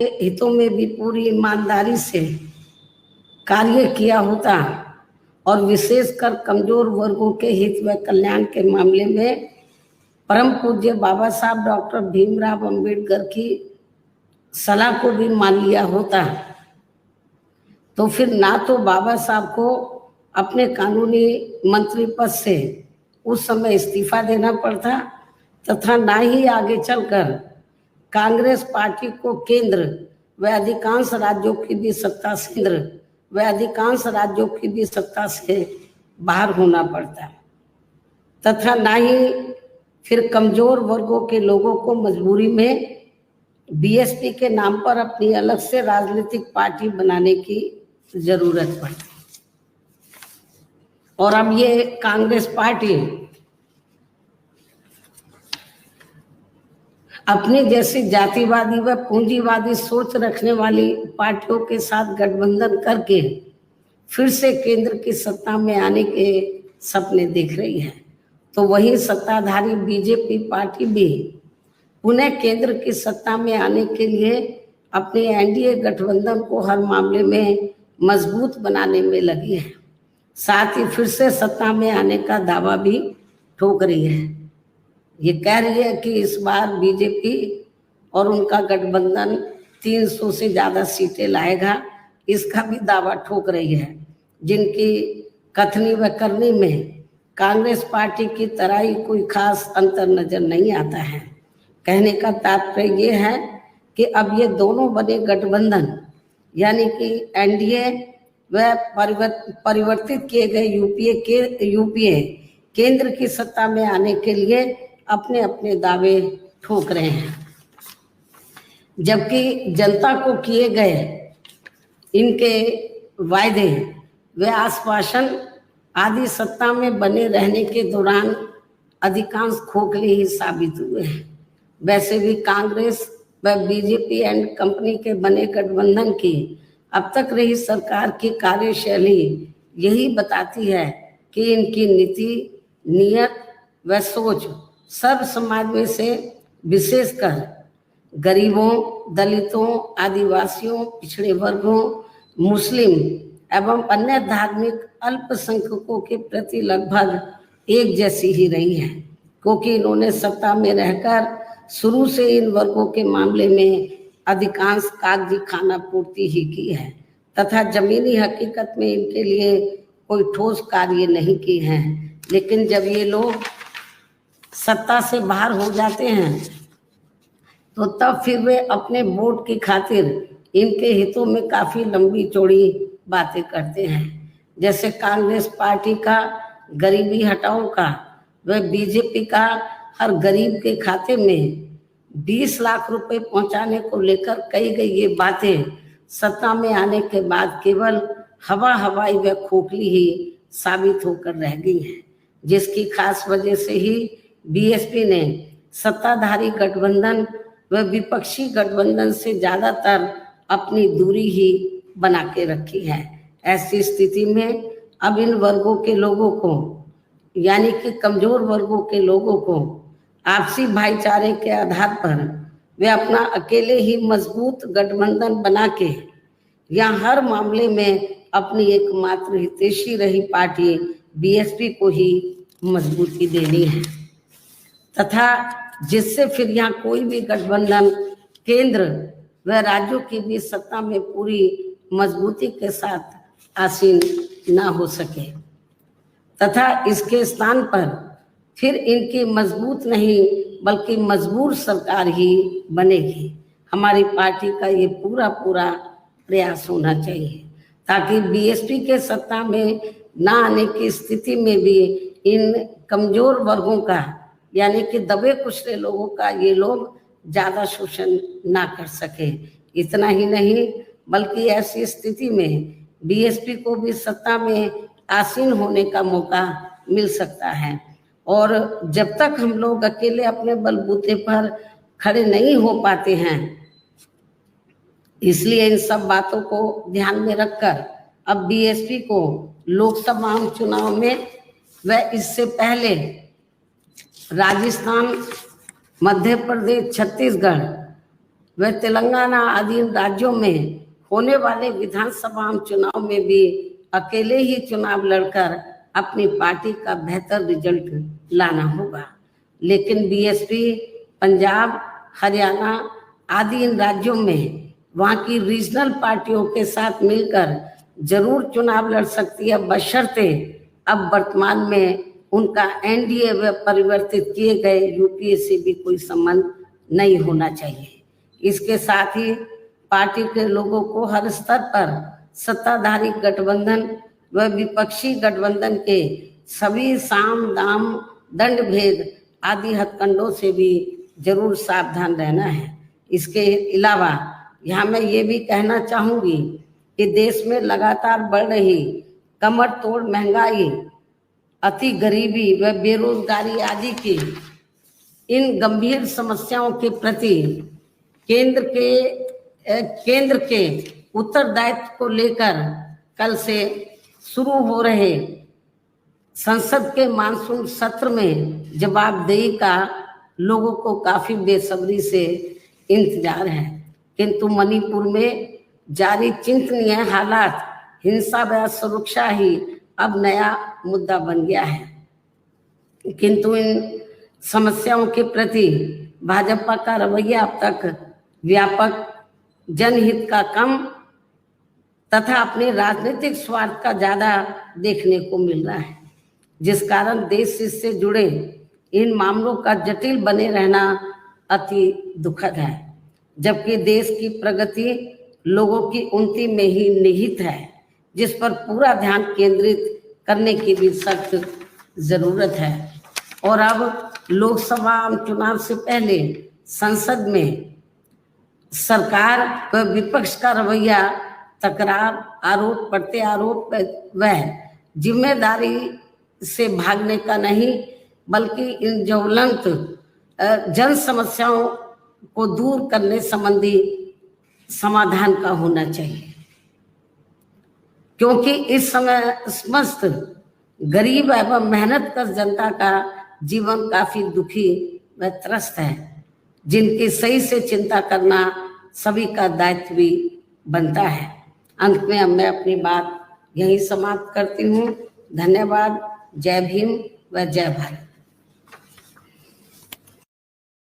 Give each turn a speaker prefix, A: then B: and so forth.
A: हितों में भी पूरी ईमानदारी से कार्य किया होता और विशेषकर कमजोर वर्गों के हित व कल्याण के मामले में परम पूज्य बाबा साहब डॉक्टर भीमराव अंबेडकर की सलाह को भी मान लिया होता, तो फिर ना तो बाबा साहब को अपने कानूनी मंत्री पद से उस समय इस्तीफा देना पड़ता तथा ना ही आगे चलकर कांग्रेस पार्टी को केंद्र व अधिकांश राज्यों की भी सत्ता से बाहर होना पड़ता तथा ना ही फिर कमजोर वर्गों के लोगों को मजबूरी में बीएसपी के नाम पर अपनी अलग से राजनीतिक पार्टी बनाने की जरूरत पड़ती। और अब ये कांग्रेस पार्टी अपनी जैसी जातिवादी व पूंजीवादी सोच रखने वाली पार्टियों के साथ गठबंधन करके फिर से केंद्र की सत्ता में आने के सपने देख रही है, तो वही सत्ताधारी बीजेपी पार्टी भी पुनः केंद्र की सत्ता में आने के लिए अपने एनडीए गठबंधन को हर मामले में मजबूत बनाने में लगी है। साथ ही फिर से सत्ता में आने का दावा भी ठोक रही है। ये कह रही है कि इस बार बीजेपी और उनका गठबंधन 300 से ज़्यादा सीटें लाएगा, इसका भी दावा ठोक रही है। जिनकी कथनी व करनी में कांग्रेस पार्टी की तरह ही कोई खास अंतर नजर नहीं आता है। कहने का तात्पर्य ये है कि अब ये दोनों बने गठबंधन यानी कि एनडीए व परिवर्तित किए गए यूपीए केंद्र की सत्ता में आने के लिए अपने अपने दावे ठोक रहे हैं, जबकि जनता को किए गए इनके वायदे व आश्वासन आदि सत्ता में बने रहने के दौरान अधिकांश खोखले ही साबित हुए हैं। वैसे भी कांग्रेस व बीजेपी एंड कंपनी के बने गठबंधन की अब तक रही सरकार की कार्यशैली यही बताती है कि इनकी नीति, नियत व सोच सर्व समाज में से विशेषकर गरीबों, दलितों, आदिवासियों, पिछड़े वर्गों, मुस्लिम एवं अन्य धार्मिक अल्पसंख्यकों के प्रति लगभग एक जैसी ही रही है, क्योंकि इन्होंने सत्ता में रहकर शुरू से इन वर्गों के मामले में अधिकांश कागजी खाना पूर्ति ही की है तथा जमीनी हकीकत में इनके लिए कोई ठोस कार्य नहीं किए हैं। लेकिन जब ये लोग सत्ता से बाहर हो जाते हैं तो तब फिर वे अपने वोट की खातिर इनके हितों में काफी लंबी चौड़ी बातें करते हैं। जैसे कांग्रेस पार्टी का गरीबी हटाओ का व बीजेपी का हर गरीब के खाते में 20 लाख रुपए पहुंचाने को लेकर कही गई ये बातें सत्ता में आने के बाद केवल हवाई व खोखली ही साबित होकर रह गई हैं, जिसकी खास वजह से ही बीएसपी ने सत्ताधारी गठबंधन व विपक्षी गठबंधन से ज्यादातर अपनी दूरी ही बना के रखी है। ऐसी स्थिति में अब इन वर्गों के लोगों को यानी कि कमजोर वर्गों के लोगों को आपसी भाईचारे के आधार पर वे अपना अकेले ही मजबूत गठबंधन बना के या हर मामले में अपनी एकमात्र हितैषी रही पार्टी बीएसपी को ही मजबूती देनी है तथा जिससे फिर यहाँ कोई भी गठबंधन केंद्र व राज्यों की भी सत्ता में पूरी मजबूती के साथ आसीन ना हो सके तथा इसके स्थान पर फिर इनकी मजबूत नहीं बल्कि मजबूर सरकार ही बनेगी। हमारी पार्टी का ये पूरा प्रयास होना चाहिए ताकि बीएसपी के सत्ता में ना आने की स्थिति में भी इन कमजोर वर्गों का यानी कि दबे कुचले लोगों का ये लोग ज्यादा शोषण ना कर सके। इतना ही नहीं बल्कि ऐसी स्थिति में बीएसपी को भी सत्ता में आसीन होने का मौका मिल सकता है। और जब तक हम लोग अकेले अपने बलबूते पर खड़े नहीं हो पाते हैं, इसलिए इन सब बातों को ध्यान में रखकर अब बीएसपी को लोकसभा चुनाव में व इससे पहले राजस्थान, मध्य प्रदेश, छत्तीसगढ़ व तेलंगाना आदि राज्यों में होने वाले विधानसभा चुनाव में भी अकेले ही चुनाव लड़कर अपनी पार्टी का बेहतर रिजल्ट लाना होगा। लेकिन बीएसपी पंजाब, हरियाणा आदि इन राज्यों में वहाँ की रीजनल पार्टियों के साथ मिलकर जरूर चुनाव लड़ सकती है, बशर्ते अब वर्तमान में उनका एनडीए व परिवर्तित किए गए यूपीए से भी कोई संबंध नहीं होना चाहिए। इसके साथ ही पार्टी के लोगों को हर स्तर पर सत्ताधारी गठबंधन व विपक्षी गठबंधन के सभी साम दाम दंड भेद आदि हथकंडों से भी जरूर सावधान रहना है। इसके अलावा यहाँ मैं ये भी कहना चाहूँगी कि देश में लगातार बढ़ रही कमर तोड़ महंगाई, अति गरीबी व बेरोजगारी आदि की इन गंभीर समस्याओं के प्रति केंद्र के उत्तरदायित्व को लेकर कल से शुरू हो रहे संसद के मानसून सत्र में जवाबदेही का लोगों को काफी बेसब्री से इंतजार है। किंतु मणिपुर में जारी चिंतनीय हालात, हिंसा व सुरक्षा ही अब नया मुद्दा बन गया है। किंतु इन समस्याओं के प्रति भाजपा का रवैया अब तक व्यापक जनहित का कम तथा अपने राजनीतिक स्वार्थ का ज्यादा देखने को मिल रहा है, जिस कारण देश से जुड़े इन मामलों का जटिल बने रहना अति दुखद है। जबकि देश की प्रगति लोगों की उन्नति में ही निहित है, जिस पर पूरा ध्यान केंद्रित करने की भी सख्त जरूरत है। और अब लोकसभा चुनाव से पहले संसद में सरकार व विपक्ष का रवैया तकरार, आरोप प्रत्यारोप व जिम्मेदारी से भागने का नहीं, बल्कि इन ज्वलंत जन समस्याओं को दूर करने संबंधी समाधान का होना चाहिए। क्योंकि इस समय समस्त गरीब एवं मेहनतकश जनता का जीवन काफी दुखी व त्रस्त है, जिनकी सही से चिंता करना सभी का दायित्व भी बनता है। अंत में अब मैं अपनी बात यही समाप्त करती हूँ। धन्यवाद। जय भीम व जय भारत।